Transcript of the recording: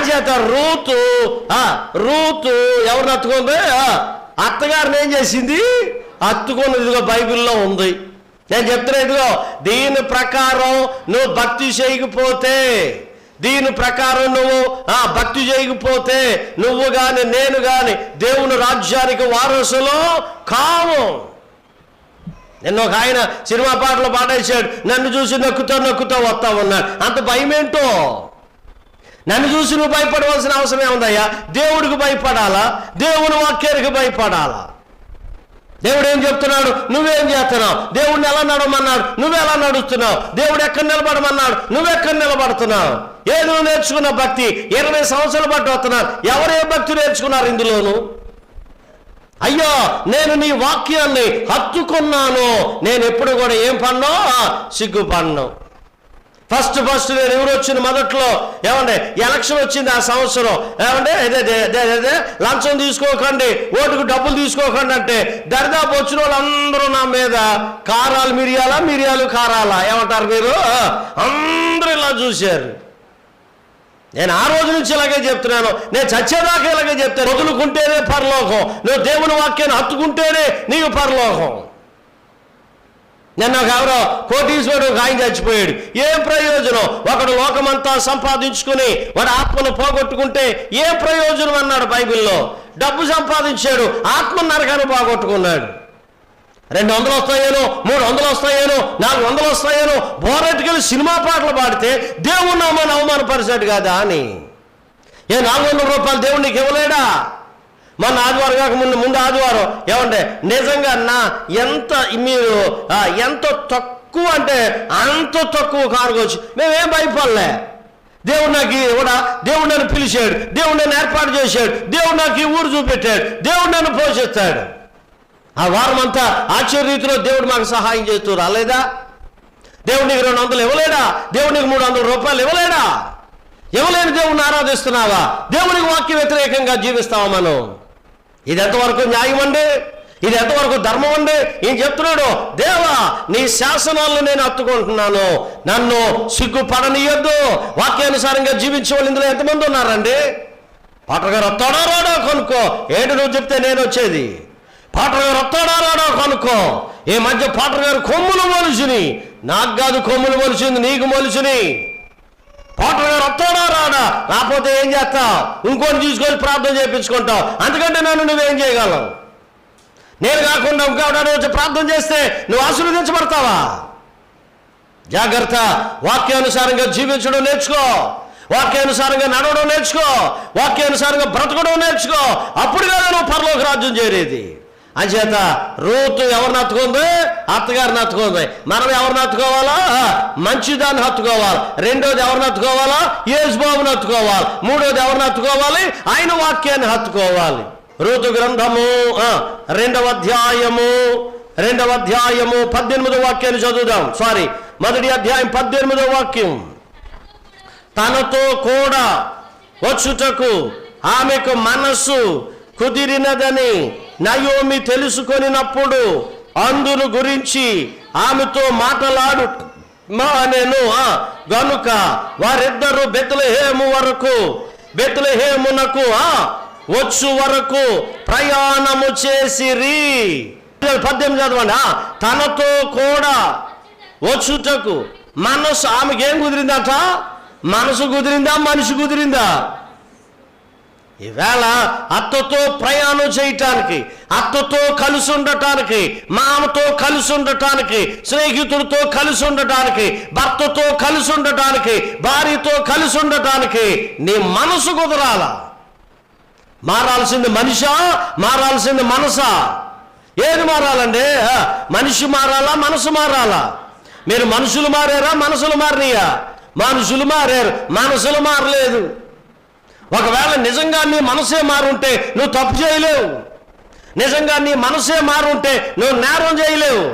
అంచేత రూతు ఎవరిని హత్తుకుంది? అత్తగారిని ఏం చేసింది? హత్తుకున్నది. ఇదిగో బైబిల్లో ఉంది. నేను చెప్తున్నా, ఇదిగో దీని ప్రకారం నువ్వు భక్తి చేయకపోతే, దీని ప్రకారం నువ్వు భక్తి చేయకపోతే నువ్వు కానీ నేను కానీ దేవుని రాజ్యానికి వారసులు కావు. నిన్న ఒక ఆయన సినిమా పాటలు పాడేశాడు, నన్ను చూసి నొక్కుతా వస్తా ఉన్నాడు. అంత భయం ఏంటో? నన్ను చూసి నువ్వు భయపడవలసిన అవసరం ఏముందయ్యా? దేవుడికి భయపడాలా? దేవుని వాక్యానికి భయపడాలా? దేవుడు ఏం చెప్తున్నాడు, నువ్వేం చేస్తున్నావు? దేవుడిని ఎలా నడవమన్నాడు, నువ్వెలా నడుస్తున్నావు? దేవుడు ఎక్కడ నిలబడమన్నాడు, నువ్వెక్కడ నిలబడుతున్నావు? ఏదో నువ్వు నేర్చుకున్న భక్తి 20 సంవత్సరాలు బట్టి వస్తున్నాడు. ఎవరే భక్తి నేర్చుకున్నారు ఇందులోను? అయ్యో, నేను నీ వాక్యాన్ని హత్తుకున్నాను. నేను ఎప్పుడు కూడా ఏం పన్ను? సిగ్గుపడ్ను. ఫస్ట్ నేను ఎవరు వచ్చిన మొదట్లో ఏమంటే ఎలక్షన్ వచ్చింది ఆ సంవత్సరం, ఏమంటే లంచం తీసుకోకండి, ఓటుకు డబ్బులు తీసుకోకండి అంటే దరిదాపు వచ్చిన వాళ్ళందరూ నా మీద కారాలు మిరియాలు కారాలా ఏమంటారు మీరు? అందరూ ఇలా చూశారు. నేను ఆ రోజు నుంచి ఇలాగే చెప్తున్నాను, నేను చచ్చేదాకా ఇలాగే చెప్తాను. వదులుకుంటేనే పరలోకం, నువ్వు దేవుని వాక్యాన్ని హత్తుకుంటేనే నీకు పరలోకం. నిన్న ఎవరో కోటీశ్వరుడు ఒక ఆయన చచ్చిపోయాడు. ఏం ప్రయోజనం? ఒకడు లోకమంతా సంపాదించుకుని వాడు ఆత్మను పోగొట్టుకుంటే ఏం ప్రయోజనం అన్నాడు బైబిల్లో. డబ్బు సంపాదించాడు, ఆత్మ నరకాన్ని పోగొట్టుకున్నాడు. 200 వస్తాయేనో, 300 వస్తాయేనో, 400 వస్తాయేనో బోరెట్టుకెళ్ళి సినిమా పాటలు పాడితే దేవుని నామాన్ని అవమానపరిచాడు కదా అని. 400 రూపాయలు దేవుడు నీకు ఇవ్వలేడా? మొన్న ఆదివారం కాక ముందు ఆదివారం ఏమంటే నిజంగా ఎంత మీరు ఎంత తక్కువ అంటే అంత తక్కువ కానుకోవచ్చు. మేమేం భయపడలే. దేవుడు నాకు కూడా, దేవుడు నన్ను పిలిచాడు, దేవుడు నన్ను ఏర్పాటు చేశాడు, దేవుడు నాకు ఈ ఊరు చూపెట్టాడు, దేవుడు నన్ను పోషిస్తాడు. ఆ వారం అంతా ఆశ్చర్యరీతిలో దేవుడు మాకు సహాయం చేస్తూ రాలేదా? దేవుడు నీకు 200 ఇవ్వలేడా? దేవుడు నీకు 300 రూపాయలు ఇవ్వలేడా? ఇవ్వలేని దేవుడిని ఆరాధిస్తున్నావా? దేవునికి వాక్య వ్యతిరేకంగా జీవిస్తావా మనం? ఇది ఎంతవరకు న్యాయం అండి? ఇది ఎంతవరకు ధర్మం అండి? ఈయన చెప్తున్నాడు, దేవా నీ శాసనాలను నేను హత్తుకుంటున్నాను, నన్ను సిగ్గుపడనీయొద్దు. వాక్యానుసారంగా జీవించే వాళ్ళు ఇందులో ఎంతమంది ఉన్నారండి? పాటర్ గారు వస్తాడో రాడో కనుక్కో. ఏంటి నువ్వు చెప్తే నేను వచ్చేది? పాటర్ గారు వస్తాడో రాడో కనుక్కో. ఈ మధ్య పాటర్ గారు కొమ్ములు మొలుచుని, నాకు కాదు కొమ్ములు మొలిచింది, నీకు మొలుచుని. పాటర్ గారు వస్తాడా రాడా? రాకపోతే ఏం చేస్తావు? ఇంకోటి తీసుకొని ప్రార్థన చేయించుకుంటావు. అంతకంటే నన్ను నువ్వేం చేయగలవు? నేను కాకుండా ఇంకెవడో వచ్చి ప్రార్థన చేస్తే నువ్వు ఆశీర్వదించబడతావా? జాగ్రత్త. వాక్యానుసారంగా జీవించడం నేర్చుకో, వాక్యానుసారంగా నడవడం నేర్చుకో, వాక్యానుసారంగా బ్రతకడం నేర్చుకో. అప్పుడు కదా నువ్వు పరలోక రాజ్యం చేరేది. అంచేత రూతు ఎవరిని హత్తుకుంది? అత్తగారిని హత్తుకుంది. మనం ఎవరిని హత్తుకోవాలా? మంచిదాన్ని హత్తుకోవాలి. రెండోది ఎవరిని హత్తుకోవాలా? యేసుబాబుని హత్తుకోవాలి. మూడోది ఎవరిని హత్తుకోవాలి? ఆయన వాక్యాన్ని హత్తుకోవాలి. రూతు గ్రంథము 2వ అధ్యాయము 18వ వాక్యాన్ని చదువుదాం. మొదటి అధ్యాయం 18వ వాక్యం. తనతో కూడా వచ్చుటకు ఆమెకు మనస్సు కుదిరినదని నయోమి తెలుసుకొనినప్పుడు అందును గురించి ఆమెతో మాటలాడు మానెను. గనుక వారిద్దరూ బెత్లెహేమునకు వచ్చు వరకు ప్రయాణము చేసిరి. 18 చదవండి. తనతో కూడా వచ్చుటకు మనసు, ఆమెకి ఏం కుదిరిందట? మనసు కుదిరిందా? మనిషి కుదిరిందా? ఈవేళ అత్తతో ప్రయాణం చేయటానికి, అత్తతో కలిసి ఉండటానికి, మామతో కలిసి ఉండటానికి, స్నేహితుడితో కలిసి ఉండటానికి, భర్తతో కలిసి ఉండటానికి, భార్యతో కలిసి ఉండటానికి నీ మనసు కుదరాలా? మారాల్సింది మనిషా? మారాల్సింది మనసా? ఏది మారాలండి? మనిషి మారాలా? మనసు మారాలా? మీరు మనుషులు మారారా? మనసులు మారినయా? మనుషులు మారారు, మనసులు మారలేదు. ఒకవేళ నిజంగా నీ మనసే మారుంటే నువ్వు తప్పు చేయలేవు. నిజంగా నీ మనసే మారుంటే నువ్వు నేరం చేయలేవు.